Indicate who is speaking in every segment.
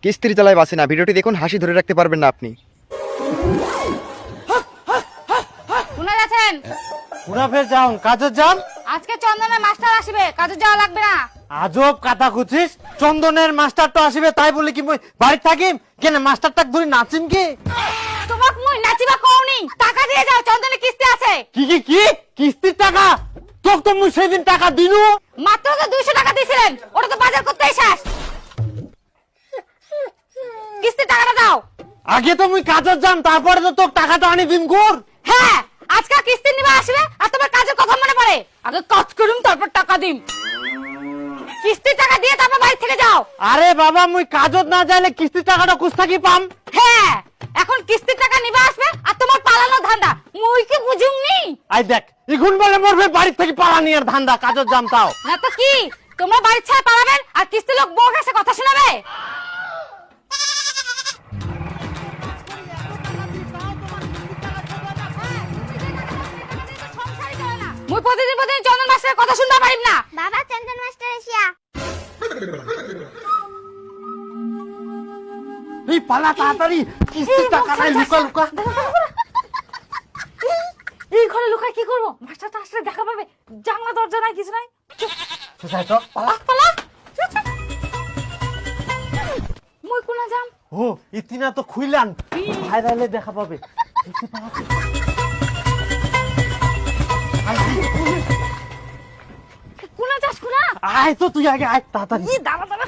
Speaker 1: কিস্তির জ্বালায় বাঁচে না। ভিডিওটি দেখুন, হাসি ধরে রাখতে পারবেন না আপনি।
Speaker 2: শুনে যাচ্ছেন?
Speaker 3: পুরা ফের যাও কাজের যান।
Speaker 2: আজকে চন্দনের মাস্টার আসবে, কাজে যাওয়া লাগবে না।
Speaker 3: আজব কথা খুঁজিস, চন্দনের মাস্টারটা আসবে তাই বলি কি মই বাড়ি থাকিম কেন? মাস্টারটা ধরে নাচিম কি?
Speaker 2: তোমাক মুই নাচিবা কওনি, টাকা দিয়ে যাও, চন্দনের কিস্তি আছে।
Speaker 3: কি কি কি কিস্তির টাকা? তোকে তো মুই সেদিন টাকা দিনু।
Speaker 2: মাত্র তো 200 টাকা দিয়েছিলেন, ওটা তো বাজার করতেই শেষ। কিস্তির টাকাটা দাও।
Speaker 3: আগে তো মুই কাজের যাম, তারপরে তো তোকে টাকাটা আনি দিম কর।
Speaker 2: হ্যাঁ, আজকে কিস্তি নিবা আসবে আর তোমার কাজের কথা মনে পড়ে। আগে কাজ করুন তারপর টাকা দিম। কিস্তির টাকা দিয়ে তারপর বাড়ি থেকে যাও।
Speaker 3: আরে বাবা মুই কাজত না যাইলে কিস্তির টাকাটা কোথা কি পাম?
Speaker 2: হ্যাঁ, এখন কিস্তির টাকা নিবা আসবে আর তোমার পালানো ধান্দা মুই কি বুঝুমনি?
Speaker 3: আই দেখ ইগুন বলে মরবে বাড়ি থেকে পালানি আর ধান্দা কাজত যাম তাও।
Speaker 2: না তো কি, তোমরা বাড়ি ছেড়ে পালাবেন আর কিস্তি লোক বউ কাছে কথা শোনাবে? মুই প্রতিদিন চন্দন মাস্টারের কথা শুনতে পারিম না।
Speaker 4: বাবা চন্দন মাস্টার এসিয়া।
Speaker 3: এই পালা তাড়াতাড়ি, কিস্তির টাকা নাই, লুকা লুকা।
Speaker 2: এই ঘরে লুকায় কি করবো? মাস্টারটা আসলে দেখা পাবে, জানলা দরজা নাই, কিছু নাই।
Speaker 3: কোথায় তো পালা।
Speaker 2: পালা মুই কোনা যাম?
Speaker 3: ও ইতিনা তো খুইলান, ভাইরালে দেখা পাবে।
Speaker 2: কোনা যাস কোনা?
Speaker 3: আয় তো তুই আগে আয় তাড়াতাড়ি।
Speaker 2: ই দাঁড়া দাঁড়া।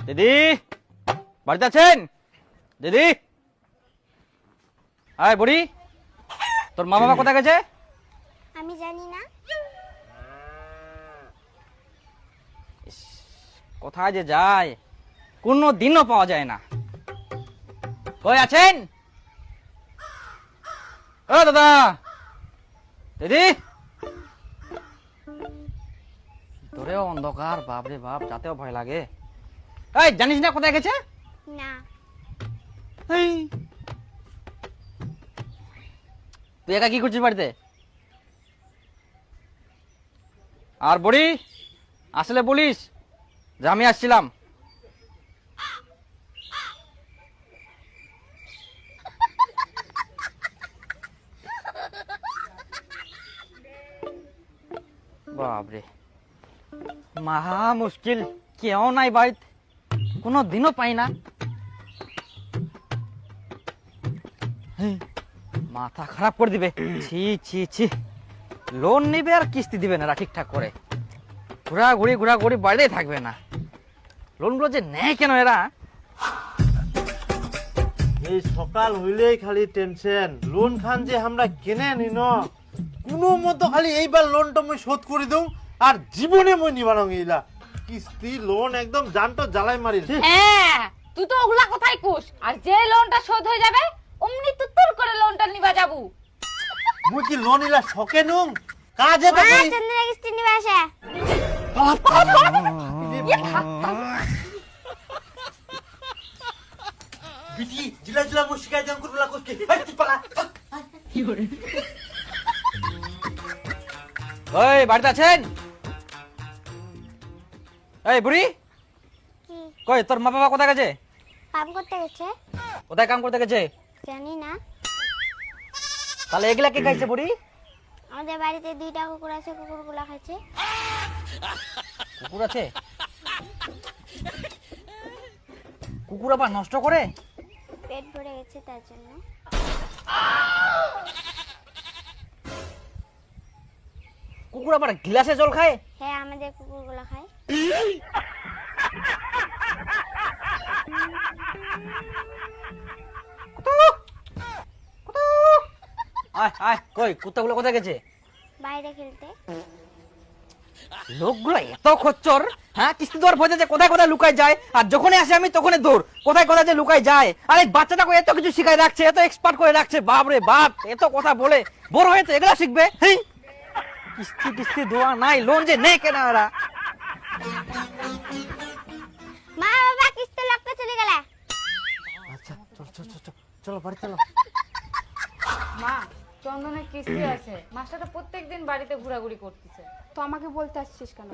Speaker 5: দিদি বাড়িতে আছেন? দিদি আয় বুড়ি, তোর মা বাবা কোথায় গেছে?
Speaker 4: আমি জানি না।
Speaker 5: কোথায় যে যায় কোনো দিনও পাওয়া যায় না। কই আছেন? ও দাদা, দিদি। তোরেও অন্ধকার, বাপরে বাপ, যাতেও ভয় লাগে। এই জানিস না কোথায় গেছে?
Speaker 4: না।
Speaker 5: এই, তুই একা কি করছিস বাড়িতে? আর বুড়ি আসলে বলিস যে আমি আসছিলাম। বাপরে, মহা মুশকিল, কেউ নাই বাড়িতে, কোনো দিনও পাই না। মাথা খারাপ করে দিবে। ছি ছি ছি, লোন নিবে আর কিস্তি দিবে না ঠিকঠাক করে, ঘোরাঘুরি বাড়িতেই থাকবে না। লোনগুলো যে নেয় কেন এরা?
Speaker 3: এই সকাল হইলেই খালি টেনশন, লোন খান যে আমরা কেনে নিন কোনো মতো খালি এইবার লোনটা মই শোধ করে দেউ আর জীবনে মই নিবানো গেলা কিস্তি লোন একদম জানটো জ্বালাই মারি।
Speaker 2: হ্যাঁ, তুই তো ওগুলা কথাই কুস, আর যে লোনটা শোধ হয়ে যাবে অমনি তুত্তুর করে লোনটা নিবা যাবো।
Speaker 3: মুই কি লোন ইলা শকে নুম কাজে তো
Speaker 4: মা
Speaker 3: করি।
Speaker 4: চন্দনের কিস্তি নিবে আসে।
Speaker 3: বিটি জিলা জিলা মুই শিকাই জাম করবলা কইকে এই তুই পালা।
Speaker 5: ওই বাড়িতে আছেন? এই বুড়ি,
Speaker 4: কি
Speaker 5: কই তোর মা বাবা কোথায় গেছে?
Speaker 4: কাম করতে গেছে?
Speaker 5: কোথায় কাম করতে গেছে?
Speaker 4: জানি না।
Speaker 5: তাহলে এগুলা কে খাইছে বুড়ি?
Speaker 4: আমাদের বাড়িতে 2টা কুকুর আছে, কুকুরগুলা খাচ্ছে।
Speaker 5: কুকুর আছে? কুকুর আবার নষ্ট করে?
Speaker 4: পেট ভরে গেছে তার জন্য।
Speaker 5: কুকুর আবার গ্লাসে জল খায়?
Speaker 4: হ্যাঁ, আমাদের কুকুরগুলা খায়।
Speaker 5: আয় আয়, কই কুত্তাগুলো কোথায় গেছে?
Speaker 4: বাইরে খেলতে।
Speaker 5: লোকগুলো এত খচ্চর, হ্যাঁ, কিস্তি দেওয়ার ভয় যে কোথায় কোথায় লুকায় যায়, আর যখনই আসে আমি তখনই দৌড়, কোথায় কোথায় যে লুকায় যায়। আর এই বাচ্চাটাকে এত কিছু শিখাই রাখছে, এত এক্সপার্ট করে রাখছে, বাপ রে বাপ, এত কথা বলে বড় হয়ে তো এগুলা শিখবে। হেই, কিস্তি টিস্তি দেওয়া নাই, লোন যে নেই কেন এরা?
Speaker 4: মা বাবা কিস্তি লোকটা চলে গেলে।
Speaker 3: আচ্ছা চল চলো বাড়ি চলো।
Speaker 2: মা, চন্দনের কিস্তি আছে, মাস্টারটা প্রত্যেকদিন বাড়িতে ঘোরাঘুরি করতেছে।
Speaker 6: তো আমাকে বলতে আসছিস কেন?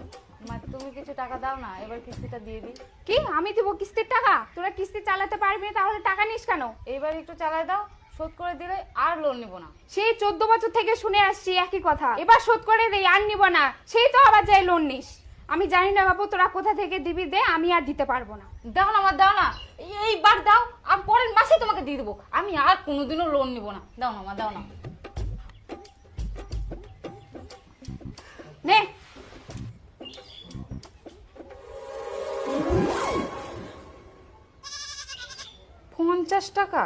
Speaker 2: মা তুমি কিছু টাকা দাও না, এবার কিস্তিটা দিয়ে দিই।
Speaker 6: কি আমি দিব কিস্তির টাকা? তোরা কিস্তি চালাতে পারবি না, তাহলে টাকা নিস কেন?
Speaker 2: এইবার একটু চালাই দাও, শোধ করে দিলে আর লোন নিব না।
Speaker 6: সেই 14 বছর থেকে শুনে আসছি একই কথা, এবার শোধ করে দেই আর নিব না, সেই তো আবার যাই লোন নিস। আমি জানি না বাবু তোরা কোথা থেকে দিবি, দে, আমি আর দিতে পারবো না।
Speaker 2: দাও না মা, দাও না, এইবার দাও, আর পরের মাসে তোমাকে দিয়ে দেবো। আমি আর কোনোদিনও লোন নিব না। দাও না মা, দাও না।
Speaker 6: নে,
Speaker 2: পঞ্চাশ টাকা?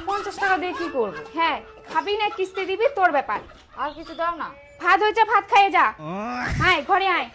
Speaker 2: 50 টাকা দিয়ে কি করবো?
Speaker 6: হ্যাঁ খাবি না কিস্তি দিবি তোর ব্যাপার।
Speaker 2: আর কিছু দাও না।
Speaker 6: ভাত হয়েছে, ভাত খাইয়ে যা। আয় ঘরে আয়।